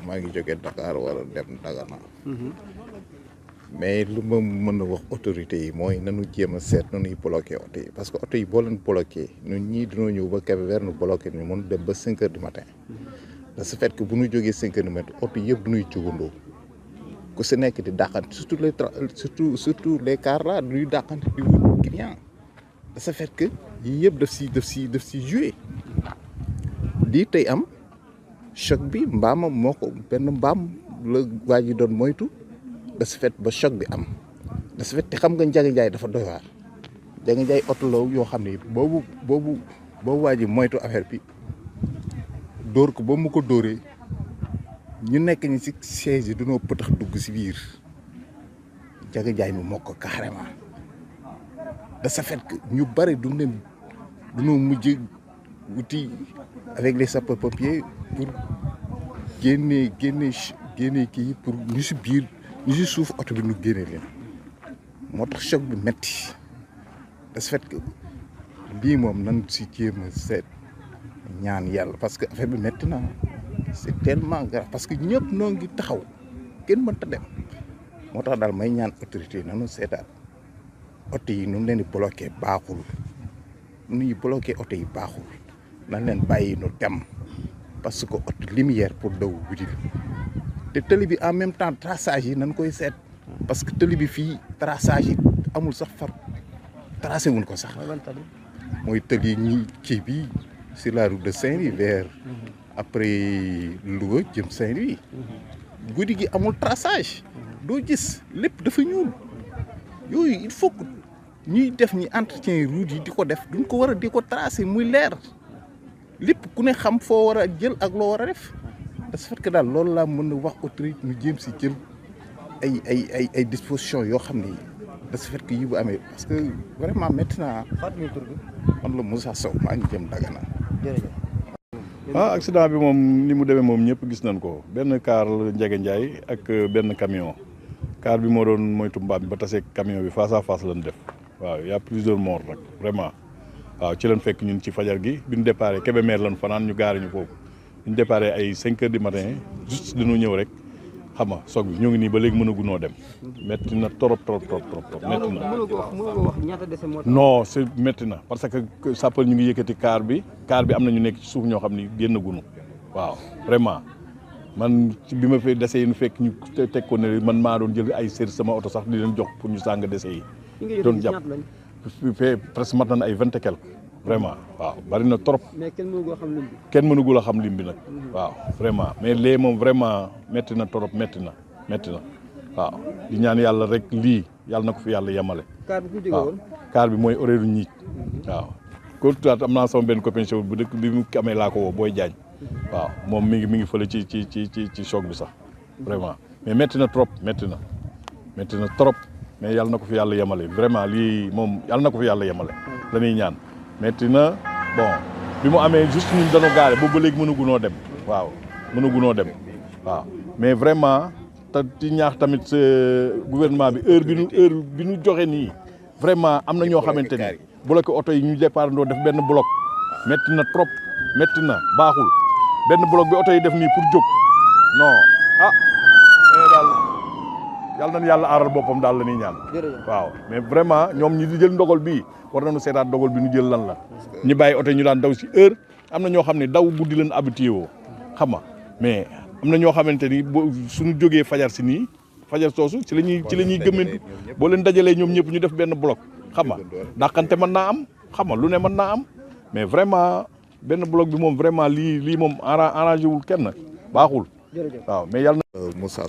maa ngi jógee Dakar wala dem Dagana. mais lu ma mën a wax autorités yi mooy nanu jéem a seet nu ñuy bloqué oto yi parce que oto yi boo leen bloqué ñun ñii dinoo ñëw ba Kébémer nu bloqué ñu mën dem ba 5 heures du matin. de ce fait que bu ñu jógee 5 heures du matin oto yëpp du ñuy jugandoo ku si nekk di dàqante surtout les cars là du ñuy dàqante di wut client. de ce fait que yii yëpp daf si joué lii tey am choc bi mbaamam moo ko benn mbaam la waa ji doon moytu. de ce fait ba choc bi am de ce fait te xam nga Ndiaga Ndiaye dafa doy waar Ndiaga Ndiaye oto la yoo xam ne boobu waa ji moytu affaire bi dóor ko ba mu ko dóoree ñu nekk ñi ci siège yi dañoo pëtax dugg ci biir Ndiaga Ndiaye mi moo ko carrément de ce fait que ñu bari dañoo mujj wuti avec les sapeurs-pompiers pour génnee kii pour ñu ci biir. ñu si suuf oto bi nu génne leen moo tax choc bi metti de ce fait que lii moom nan si jéem a seet ñaan yàlla parce que affaire bi metti na c'est tellement grave parce que ñëpp noo ngi taxaw kenn mënta dem moo tax daal may ñaan autorité yi nanu seetaat oto yi nu leen di bloqué baaxul nu ñuy bloqué oto yi baaxul nan leen bàyyi nu dem parce que oto lumière pour daw guddi te tëli bi en même temps traçage yi nañ koy seet parce que tëli bi fii traçage yi amul sax far tracé wuñ ko sax mooy tëli ñi kii bi sur la route de Saint-Louis vers après Louga jëm Saint-Louis guddi gi amul traçage doo gis lépp dafa ñuul yooyu il faut que ñuy def ñi entretien route yi di ko def duñ ko war a di ko tracé muy leer lépp ku ne xam foo war a jël ak loo war a def de ce fait que daal loolu laa mën a wax autorité ñu jéem si jël ay dispositions yoo xam ne de ce fait que yi bu amee parce que vraiment métti naa. man la Moussa Sow maa ngi jëm Dagana. accident bi moom ni mu demee moom ñëpp gis nañ ko benn car la Ndiaga Ndiaye ak benn camion car bi moo doon moytu mbaam bi ba tasee camion bi face à face lañ def waaw y a plusieurs morts nag vraiment waaw ci lañ fekk ñun ci fajar gi bi ñu déparé Kébémer lañ fanaan ñu gaari ñu foofu. ñu déparé ay 5 heures du matin juste dañoo ñëw rek xam nga soog bi ñoo ngi nii ba léegi mënagunoo dem métti na trop métti na. wax ñaata dese moo tax. non c'est métti na parce que sapeur ñu ngi yëkkati car bi am na ñu nekk ci suuf ñoo xam ni génn gunu waaw vraiment man bi ma fay dese yi ñu fekk ñu teg ko ne man maa doon jël ay sér sama oto sax di leen jox pour ñu sàng dese yi. doon jàpp presque mat nañ ay 20 et quelques. vraiment waaw bari na trop. mais kenn mënugul a xam lim bi. kenn mënugul a xam lim bi nag. waaw vraiment mais léegi moom vraiment métti na trop métti na waaw di ñaan yàlla rek lii yàlla na ko fi yàlla yemale. car bi fu jóge woon. car bi mooy horaire ñiit waaw. kon am naa sama benn copain chauffeur bu dëkk bi mu amee laa ko woo Boy Diagne waaw moom mi ngi fële ci choc bi sax vraiment mais métti na trop métti na trop mais yàlla na ko fi yàlla yemale vraiment lii moom yàlla na ko fi yàlla yemale la ñuy ñaan. metti na bon bi mu amee juste ñun dañoo gaare boobu ba léegi mënagunoo dem waaw mais vraiment te ci ñaax tamit gouvernement bi heure bi ñu joxe nii vraiment am na ñoo xamante ni bloqué oto yi ñu départ ndoo def benn bloc metti na trop metti na baaxul benn bloc bi oto yi def nii pour jóg non daal yàlla na yàlla aaral boppam daal la ñuy ñaan waaw mais vraiment ñoom ñi di jël ndogal bii war nañu seetaat dogal bi ñu jël lan la ñu bàyyi oto ñu daan daw ci heure am na ñoo xam ne daw guddi leen habitué woo xam nga mais am na ñoo xamante ni suñu jógee fajar si nii fajar soosu ci la ñuy gëmmantu boo leen dajalee ñoom ñëpp ñu def benn bloc xam nga dàqante mën naa am xam nga lu ne mën naa am mais vraiment benn bloc bi moom vraiment lii moom arrangé wul kenn baaxul waaw mais yàlla na Moussa